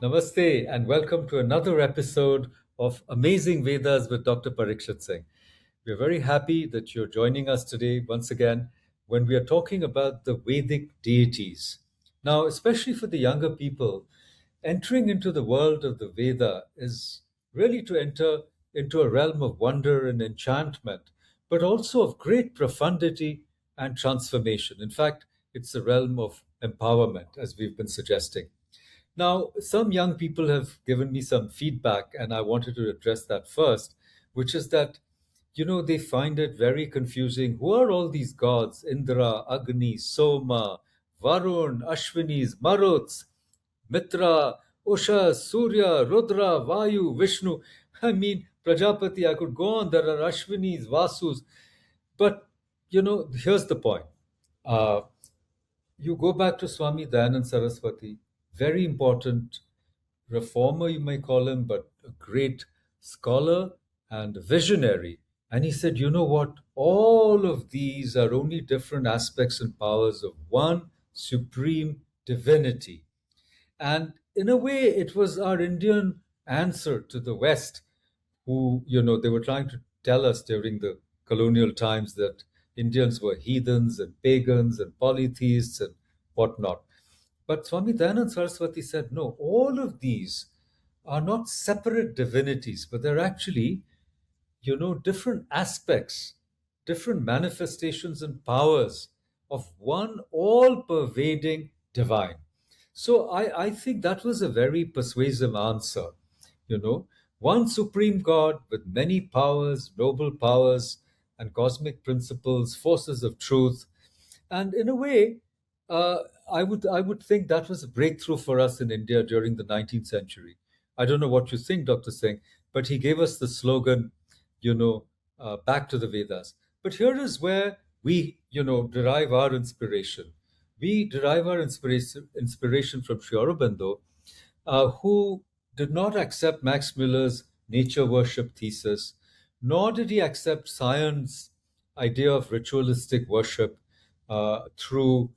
Namaste and welcome to another episode of Amazing Vedas with Dr. Pariksith Singh. We're very happy that you're joining us today once again when we are talking about the Vedic deities. Now, especially for the younger people, entering into the world of the Veda is really to enter into a realm of wonder and enchantment, but also of great profundity and transformation. In fact, it's a realm of empowerment, as we've been suggesting. Now, some young people have given me some feedback, and I wanted to address that first, which is that, they find it very confusing. Who are all these gods? Indra, Agni, Soma, Varun, Ashwinis, Maruts, Mitra, Usha, Surya, Rudra, Vayu, Vishnu. I mean, Prajapati, I could go on. There are Ashwinis, Vasus. But, here's the point. Uh, you go back to Swami Dayanand Saraswati, very important reformer, you may call him, but a great scholar and visionary. And he said, you know what? All of these are only different aspects and powers of one supreme divinity. And in a way, it was our Indian answer to the West, who, they were trying to tell us during the colonial times that Indians were heathens and pagans and polytheists and whatnot. But Swami Dayanand Saraswati said, no, all of these are not separate divinities, but they're actually, different aspects, different manifestations and powers of one all pervading divine. So I think that was a very persuasive answer. One supreme God with many powers, noble powers, and cosmic principles, forces of truth. And in a way, uh, I would think that was a breakthrough for us in India during the 19th century. I don't know what you think, Dr. Singh, but he gave us the slogan, back to the Vedas. But here is where we, derive our inspiration. We derive our inspiration from Sri Aurobindo, who did not accept Max Muller's nature worship thesis, nor did he accept science idea of ritualistic worship through,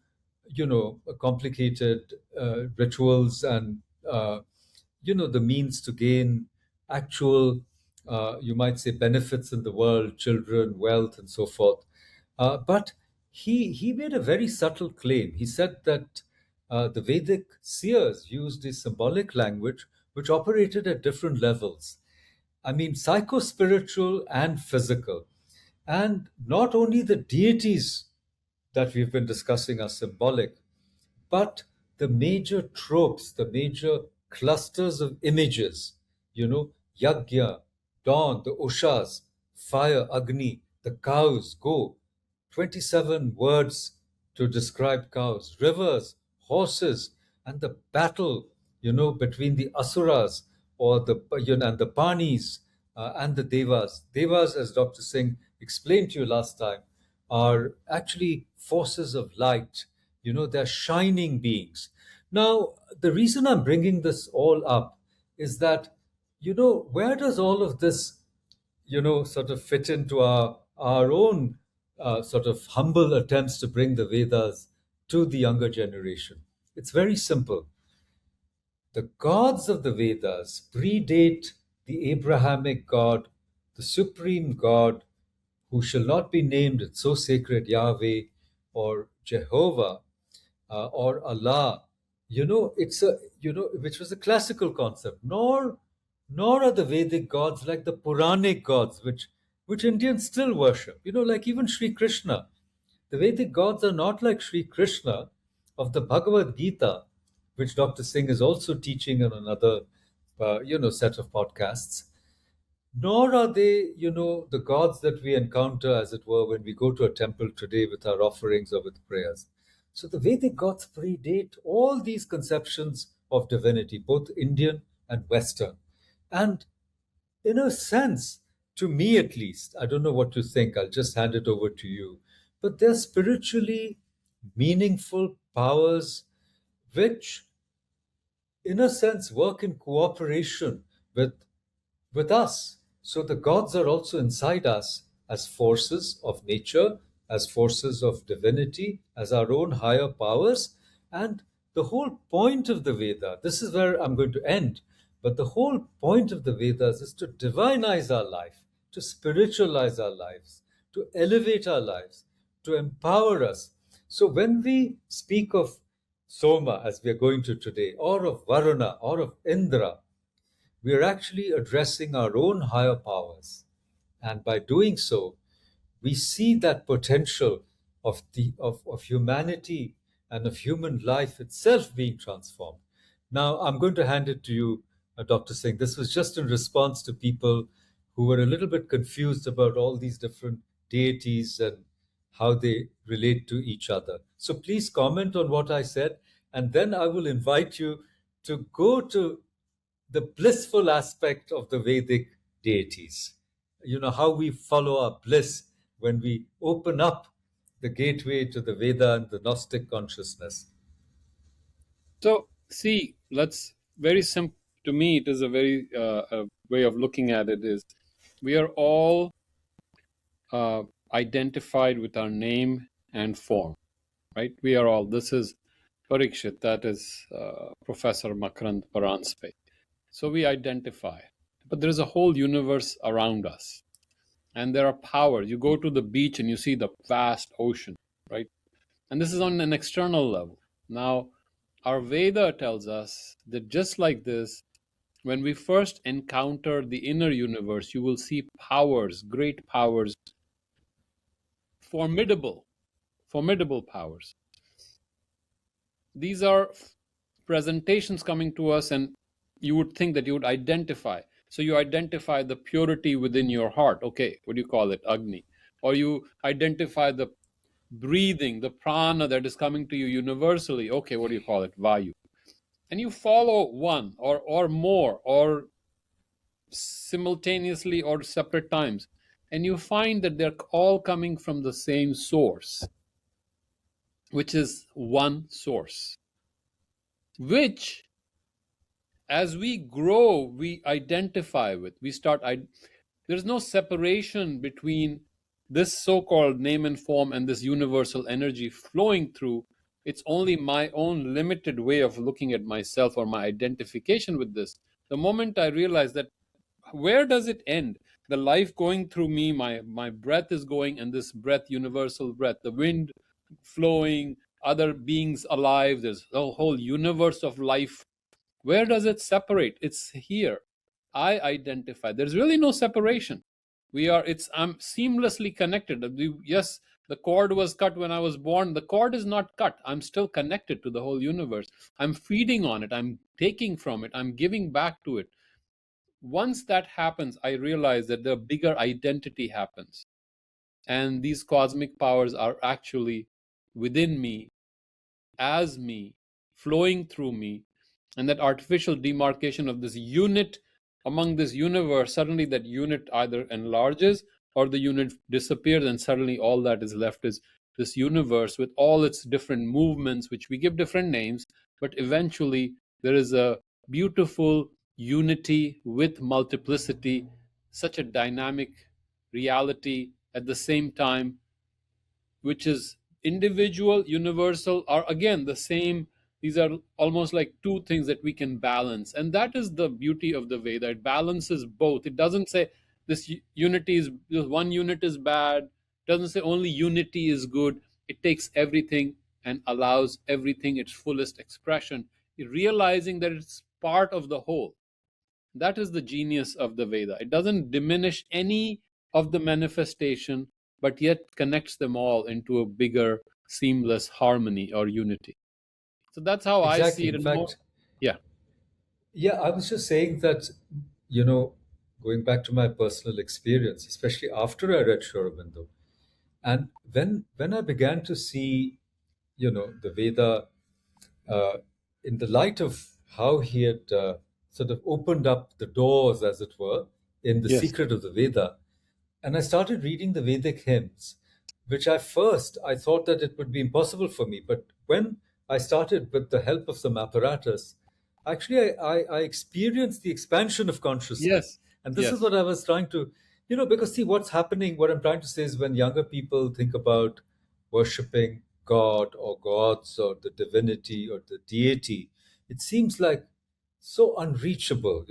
complicated rituals and, the means to gain actual, you might say, benefits in the world, children, wealth, and so forth. But he made a very subtle claim. He said that the Vedic seers used a symbolic language which operated at different levels. I mean, psycho-spiritual and physical. And not only the deities that we've been discussing are symbolic, but the major tropes, the major clusters of images, Yagya, dawn, the Ushas, fire, Agni, the cows, go, 27 words to describe cows, rivers, horses, and the battle, between the Asuras or and the Panis and the Devas. Devas, as Dr. Singh explained to you last time, are actually forces of light. They're shining beings. Now, the reason I'm bringing this all up is that, where does all of this, sort of fit into our own sort of humble attempts to bring the Vedas to the younger generation? It's very simple. The gods of the Vedas predate the Abrahamic God, the supreme God, who shall not be named, it's so sacred, Yahweh or Jehovah or Allah. It's a, which was a classical concept. Nor are the Vedic gods like the Puranic gods, which Indians still worship. Like even Sri Krishna. The Vedic gods are not like Sri Krishna of the Bhagavad Gita, which Dr. Singh is also teaching on another, set of podcasts. Nor are they, the gods that we encounter, as it were, when we go to a temple today with our offerings or with prayers. So the Vedic gods predate all these conceptions of divinity, both Indian and Western. And in a sense, to me at least, I don't know what you think, I'll just hand it over to you, but they're spiritually meaningful powers which, in a sense, work in cooperation with us. So the gods are also inside us as forces of nature, as forces of divinity, as our own higher powers. And The whole point of the Veda, this is where I'm going to end, but the whole point of the Vedas is to divinize our life, to spiritualize our lives, to elevate our lives, to empower us. So when we speak of Soma, as we are going to today, or of Varuna, or of Indra, we are actually addressing our own higher powers. And by doing so, we see that potential of humanity and of human life itself being transformed. Now, I'm going to hand it to you, Dr. Singh. This was just in response to people who were a little bit confused about all these different deities and how they relate to each other. So please comment on what I said, and then I will invite you to go to the blissful aspect of the Vedic deities. You know, how we follow our bliss when we open up the gateway to the Veda and the Gnostic consciousness. So, see, let's very simple. To me, it is a very way of looking at it is we are all identified with our name and form, right? We are all. This is Pariksith, that is Professor Makarand Paranspe. So we identify, but there is a whole universe around us, and there are powers. You go to the beach and you see the vast ocean, right? And this is on an external level. Now, our Veda tells us that just like this, when we first encounter the inner universe, you will see powers, great powers, formidable powers. These are presentations coming to us, and you would think that you would identify. So you identify the purity within your heart. Okay, what do you call it? Agni. Or you identify the breathing, the prana that is coming to you universally. Okay, what do you call it? Vayu. And you follow one or more, or simultaneously or separate times. And you find that they're all coming from the same source, which is one source, which as we grow, we identify with. There's no separation between this so-called name and form and this universal energy flowing through. It's only my own limited way of looking at myself or my identification with this. The moment I realize that, where does it end? The life going through me, my breath is going, and this breath, universal breath, the wind flowing, other beings alive, there's a whole universe of life. Where does it separate? It's here. I identify. There's really no separation. I'm seamlessly connected. Yes, the cord was cut when I was born. The cord is not cut. I'm still connected to the whole universe. I'm feeding on it. I'm taking from it. I'm giving back to it. Once that happens, I realize that the bigger identity happens. And these cosmic powers are actually within me, as me, flowing through me. And that artificial demarcation of this unit among this universe, suddenly that unit either enlarges or the unit disappears, and suddenly all that is left is this universe with all its different movements, which we give different names, but eventually there is a beautiful unity with multiplicity, such a dynamic reality at the same time, which is individual, universal, are again the same. These are almost like two things that we can balance. And that is the beauty of the Veda. It balances both. It doesn't say this one unit is bad. It doesn't say only unity is good. It takes everything and allows everything its fullest expression, realizing that it's part of the whole. That is the genius of the Veda. It doesn't diminish any of the manifestation, but yet connects them all into a bigger, seamless harmony or unity. So that's how I see Exactly. it. In And more, fact, yeah, yeah, I was just saying that, you know, going back to my personal experience, especially after I read Sri Aurobindo, and when I began to see, the Veda uh, in the light of how he had sort of opened up the doors, as it were, in the yes, secret of the Veda, and I started reading the Vedic hymns, which at first I thought that it would be impossible for me. But when I started with the help of some apparatus, actually I experienced the expansion of consciousness. yes, And this is yes, what I was trying to, because see what's happening, what I'm trying to say is when younger people think about worshipping God or gods or the divinity or the deity, it seems like so unreachable,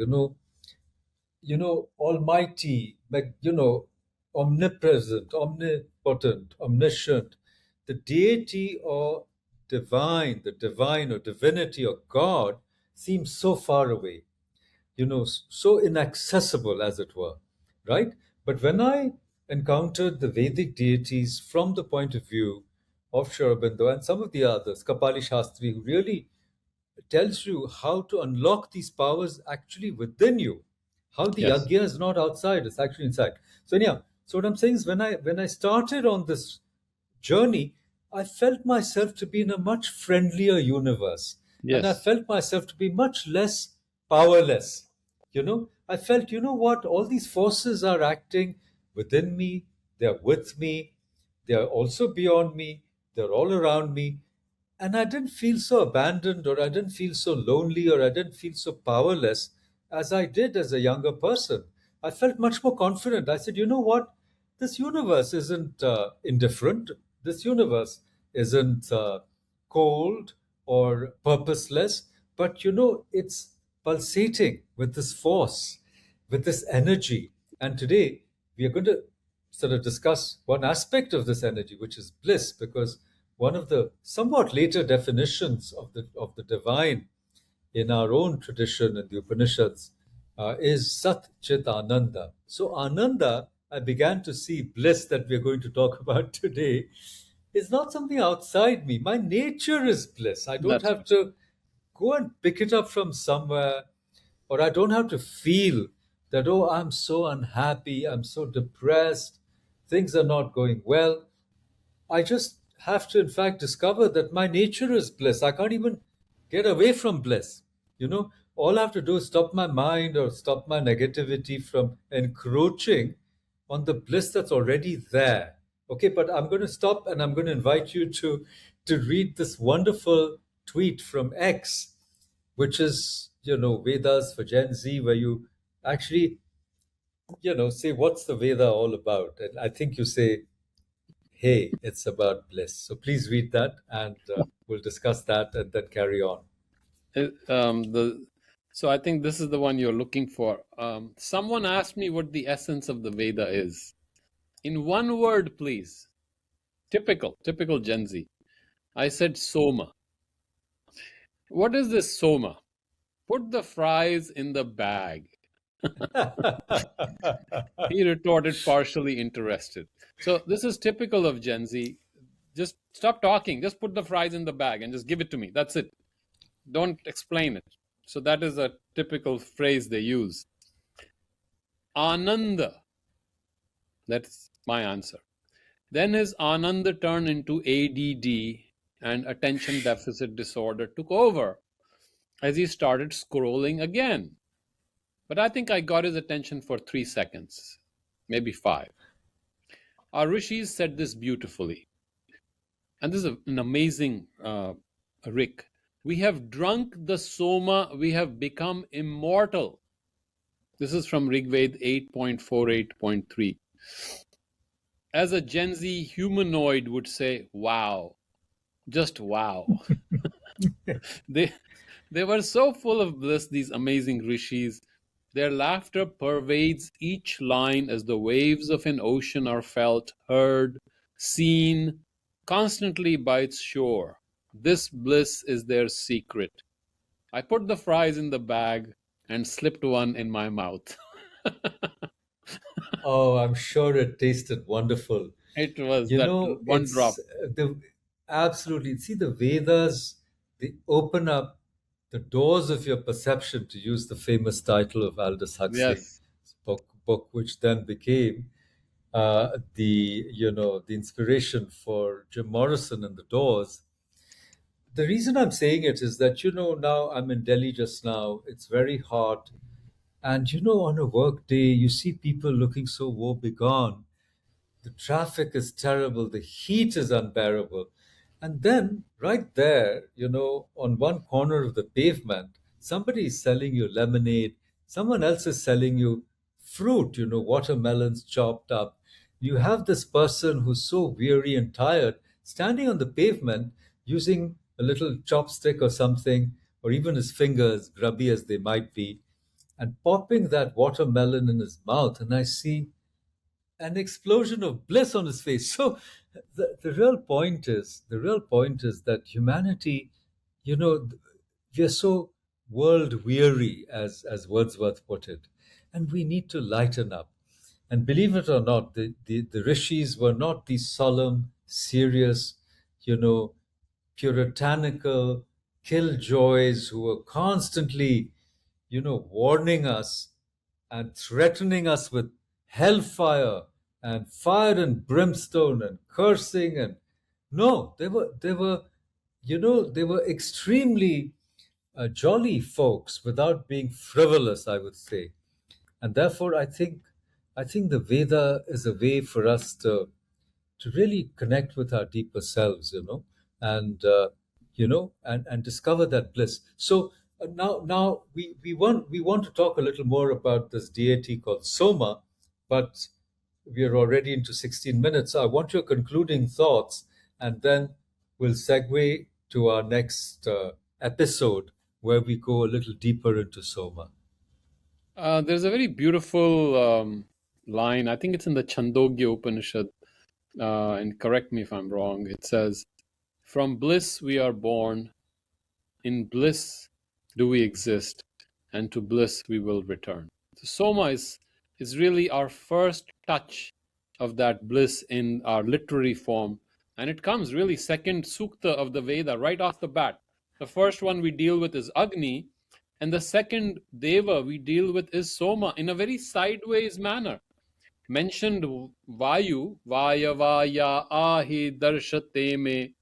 almighty, like, omnipresent, omnipotent, omniscient. The deity or the divine or divinity or God seems so far away, so inaccessible, as it were, right? But when I encountered the Vedic deities from the point of view of Sri Aurobindo and some of the others, Kapali Shastri, who really tells you how to unlock these powers actually within you, how the Yes. yagya is not outside, it's actually inside. So anyhow, so what I'm saying is when I started on this journey, I felt myself to be in a much friendlier universe. And I Yes. felt myself to be much less powerless. I felt, what? All these forces are acting within me, they're with me, they're also beyond me, they're all around me. And I didn't feel so abandoned, or I didn't feel so lonely, or I didn't feel so powerless as I did as a younger person. I felt much more confident. I said, you know what? This universe isn't indifferent. This universe isn't cold or purposeless, but it's pulsating with this force, with this energy. And today we are going to sort of discuss one aspect of this energy, which is bliss, because one of the somewhat later definitions of the divine in our own tradition in the Upanishads is Sat Chit Ananda. So Ananda, I began to see bliss that we're going to talk about today, is not something outside me. My nature is bliss. I don't That's have right. to go and pick it up from somewhere, or I don't have to feel that, oh, I'm so unhappy, I'm so depressed, things are not going well. I just have to, in fact, discover that my nature is bliss. I can't even get away from bliss. All I have to do is stop my mind or stop my negativity from encroaching on the bliss that's already there. Okay, but I'm going to stop and I'm going to invite you to read this wonderful tweet from X, which is, Vedas for Gen Z, where you actually, say, what's the Veda all about? And I think you say, hey, it's about bliss. So please read that and we'll discuss that and then carry on. The So I think this is the one you're looking for. Someone asked me what the essence of the Veda is. In one word, please. Typical Gen Z. I said soma. What is this soma? Put the fries in the bag. He retorted, partially interested. So this is typical of Gen Z. Just stop talking. Just put the fries in the bag and just give it to me. That's it. Don't explain it. So that is a typical phrase they use. Ananda. That's my answer. Then his Ananda turned into ADD, and attention deficit disorder took over as he started scrolling again. But I think I got his attention for 3 seconds, maybe 5. Our rishis said this beautifully. And this is an amazing Rick. We have drunk the soma, we have become immortal. This is from Rigved 8.48.3. As a Gen Z humanoid would say, wow, just wow. they they were so full of bliss, these amazing rishis. Their laughter pervades each line as the waves of an ocean are felt, heard, seen constantly by its shore. This bliss is their secret. I put the fries in the bag and slipped one in my mouth. Oh, I'm sure it tasted wonderful. It was that one It's drop. the absolutely, see, the Vedas, they open up the doors of your perception, to use the famous title of Aldous Huxley's Yes. book, which then became the inspiration for Jim Morrison and the Doors. The reason I'm saying it is that, now I'm in Delhi just now. It's very hot. And, on a work day, you see people looking so woebegone. The traffic is terrible. The heat is unbearable. And then, right there, on one corner of the pavement, somebody is selling you lemonade. Someone else is selling you fruit, watermelons chopped up. You have this person who's so weary and tired standing on the pavement using a little chopstick or something, or even his fingers, grubby as they might be, and popping that watermelon in his mouth, and I see an explosion of bliss on his face. So the real point is that humanity, we are so world weary, as Wordsworth put it, and we need to lighten up. And believe it or not, the rishis were not these solemn, serious, you know, puritanical killjoys who were constantly, warning us and threatening us with hellfire and fire and brimstone and cursing. And no, they were extremely jolly folks without being frivolous, I would say. And therefore I think the Veda is a way for us to really connect with our deeper selves, and and discover that bliss. So now we want to talk a little more about this deity called Soma, but we are already into 16 minutes. So I want your concluding thoughts, and then we'll segue to our next episode where we go a little deeper into Soma. There's a very beautiful line. I think it's in the Chandogya Upanishad. And correct me if I'm wrong. It says, "From bliss we are born, in bliss do we exist, and to bliss we will return." So Soma is really our first touch of that bliss in our literary form. And it comes really second sukta of the Veda right off the bat. The first one we deal with is Agni, and the second Deva we deal with is Soma in a very sideways manner. Mentioned Vayu, Vaya Vaya Ahi Darshate Me,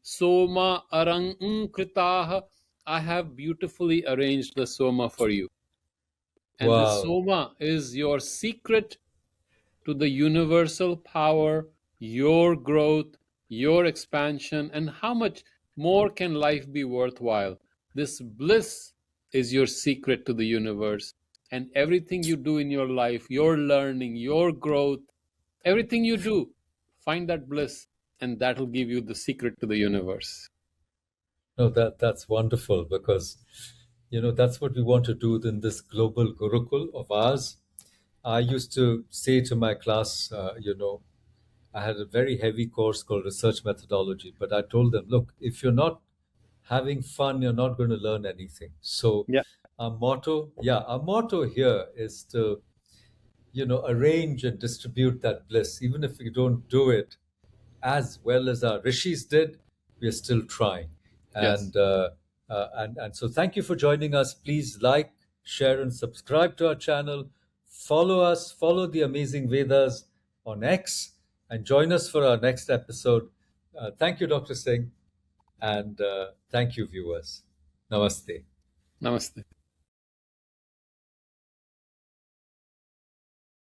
Soma Arang Kritaha. I have beautifully arranged the Soma for you. And the Wow. Soma is your secret to the universal power, your growth, your expansion, and how much more can life be worthwhile. This bliss is your secret to the universe. And everything you do in your life, your learning, your growth, everything you do, find that bliss, and that'll give you the secret to the universe. No, that's wonderful, because that's what we want to do in this global gurukul of ours. I used to say to my class, I had a very heavy course called research methodology, but I told them, look, if you're not having fun, you're not going to learn anything. So Yeah. our motto here is to, arrange and distribute that bliss. Even if we don't do it as well as our rishis did, we are still trying. Yes. And so thank you for joining us. Please like, share, and subscribe to our channel. Follow us, follow the Amazing Vedas on X, and join us for our next episode. Thank you, Dr. Singh, and thank you, viewers. Namaste. Namaste.